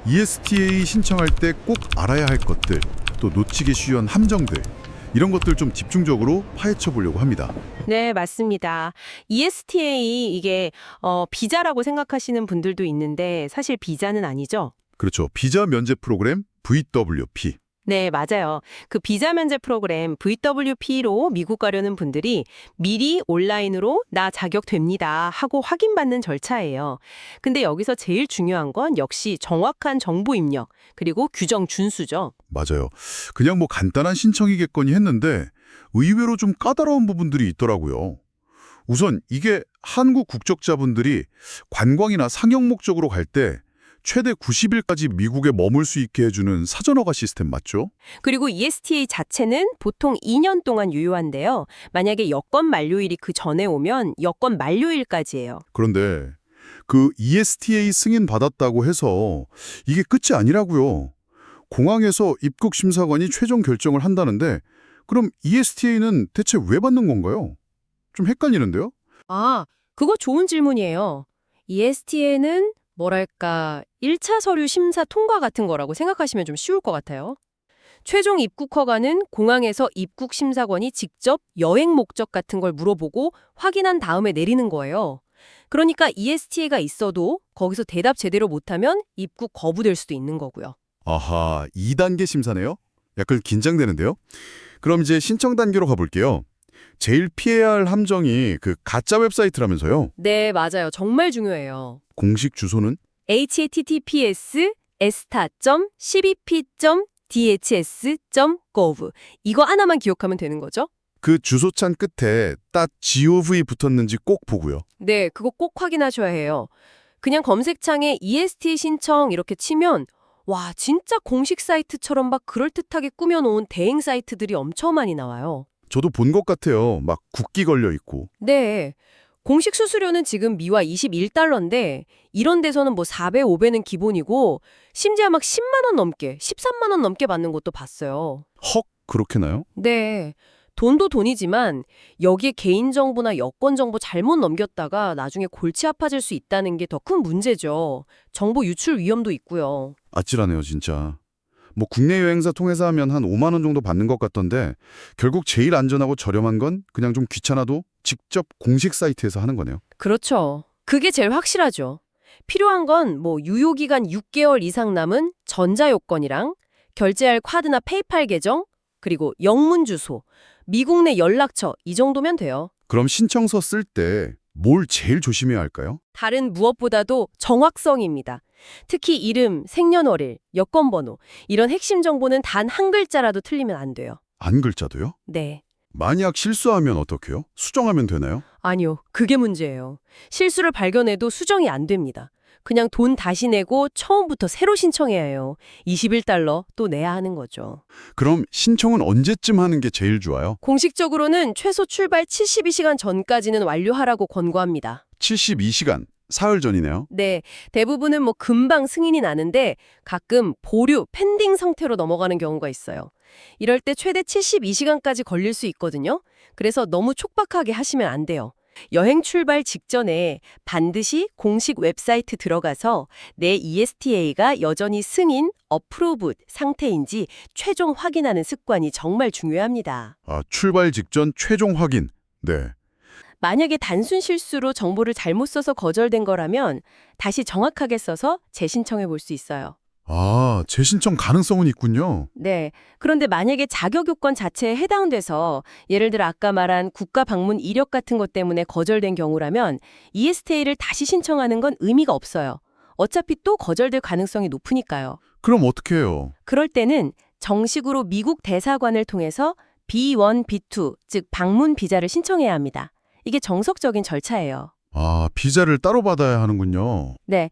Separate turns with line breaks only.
ESTA 신청할 때 꼭 알아야 할 것들, 또 놓치기 쉬운 함정들, 이런 것들 좀 집중적으로 파헤쳐 보려고 합니다.
네, 맞습니다. ESTA 이게 비자라고 생각하시는 분들도 있는데 사실 비자는 아니죠.
그렇죠. 비자 면제 프로그램 VWP.
네, 맞아요. 그 비자 면제 프로그램 VWP로 미국 가려는 분들이 미리 온라인으로 나 자격 됩니다 하고 확인받는 절차예요. 근데 여기서 제일 중요한 건 역시 정확한 정보 입력, 그리고 규정 준수죠.
맞아요. 그냥 뭐 간단한 신청이겠거니 했는데 의외로 좀 까다로운 부분들이 있더라고요. 우선 이게 한국 국적자분들이 관광이나 상영 목적으로 갈 때 최대 90일까지 미국에 머물 수 있게 해주는 사전허가 시스템 맞죠?
그리고 ESTA 자체는 보통 2년 동안 유효한데요. 만약에 여권 만료일이 그 전에 오면 여권 만료일까지예요.
그런데 그 ESTA 승인 받았다고 해서 이게 끝이 아니라고요. 공항에서 입국 심사관이 최종 결정을 한다는데 그럼 ESTA는 대체 왜 받는 건가요? 좀 헷갈리는데요?
아, 그거 좋은 질문이에요. ESTA는 뭐랄까 1차 서류 심사 통과 같은 거라고 생각하시면 좀 쉬울 것 같아요. 최종 입국 허가는 공항에서 입국 심사관이 직접 여행 목적 같은 걸 물어보고 확인한 다음에 내리는 거예요. 그러니까 ESTA가 있어도 거기서 대답 제대로 못하면 입국 거부될 수도 있는 거고요.
아하, 2단계 심사네요? 약간 긴장되는데요? 그럼 이제 신청 단계로 가볼게요. 제일 피해야 할 함정이 그 가짜 웹사이트라면서요?
네, 맞아요. 정말 중요해요.
공식 주소는?
https://12p.dhs.gov 이거 하나만 기억하면 되는 거죠?
그 주소창 끝에 .gov 붙었는지 꼭 보고요.
네, 그거 꼭 확인하셔야 해요. 그냥 검색창에 EST 신청 이렇게 치면 와, 진짜 공식 사이트처럼 막 그럴듯하게 꾸며놓은 대행 사이트들이 엄청 많이 나와요.
저도 본 것 같아요. 막 국기 걸려 있고.
네. 공식 수수료는 지금 미화 21달러인데 이런 데서는 뭐 4배, 5배는 기본이고 심지어 막 10만 원 넘게, 13만 원 넘게 받는 것도 봤어요.
헉, 그렇게나요?
네. 돈도 돈이지만 여기에 개인정보나 여권정보 잘못 넘겼다가 나중에 골치 아파질 수 있다는 게 더 큰 문제죠. 정보 유출 위험도 있고요.
아찔하네요, 진짜. 뭐 국내 여행사 통해서 하면 한 5만 원 정도 받는 것 같던데 결국 제일 안전하고 저렴한 건 그냥 좀 귀찮아도 직접 공식 사이트에서 하는 거네요.
그렇죠. 그게 제일 확실하죠. 필요한 건 뭐 유효기간 6개월 이상 남은 전자요건이랑 결제할 카드나 페이팔 계정, 그리고 영문 주소, 미국 내 연락처 이 정도면 돼요.
그럼 신청서 쓸 때 뭘 제일 조심해야 할까요?
다른 무엇보다도 정확성입니다. 특히 이름, 생년월일, 여권번호 이런 핵심 정보는 단 한 글자라도 틀리면 안 돼요.
안 글자도요?
네.
만약 실수하면 어떡해요? 수정하면 되나요?
아니요. 그게 문제예요. 실수를 발견해도 수정이 안 됩니다. 그냥 돈 다시 내고 처음부터 새로 신청해야 해요. 21달러 또 내야 하는 거죠.
그럼 신청은 언제쯤 하는 게 제일 좋아요?
공식적으로는 최소 출발 72시간 전까지는 완료하라고 권고합니다.
72시간, 사흘 전이네요.
네, 대부분은 뭐 금방 승인이 나는데 가끔 보류, 펜딩 상태로 넘어가는 경우가 있어요. 이럴 때 최대 72시간까지 걸릴 수 있거든요. 그래서 너무 촉박하게 하시면 안 돼요. 여행 출발 직전에 반드시 공식 웹사이트 들어가서 내 ESTA가 여전히 승인, 어프로브 상태인지 최종 확인하는 습관이 정말 중요합니다.
아, 출발 직전 최종 확인. 네.
만약에 단순 실수로 정보를 잘못 써서 거절된 거라면 다시 정확하게 써서 재신청해 볼 수 있어요.
아, 재신청 가능성은 있군요.
네. 그런데 만약에 자격 요건 자체에 해당돼서 예를 들어 아까 말한 국가 방문 이력 같은 것 때문에 거절된 경우라면 ESTA를 다시 신청하는 건 의미가 없어요. 어차피 또 거절될 가능성이 높으니까요.
그럼 어떻게 해요?
그럴 때는 정식으로 미국 대사관을 통해서 B1, B2, 즉 방문 비자를 신청해야 합니다. 이게 정석적인 절차예요.
아, 비자를 따로 받아야 하는군요.
네.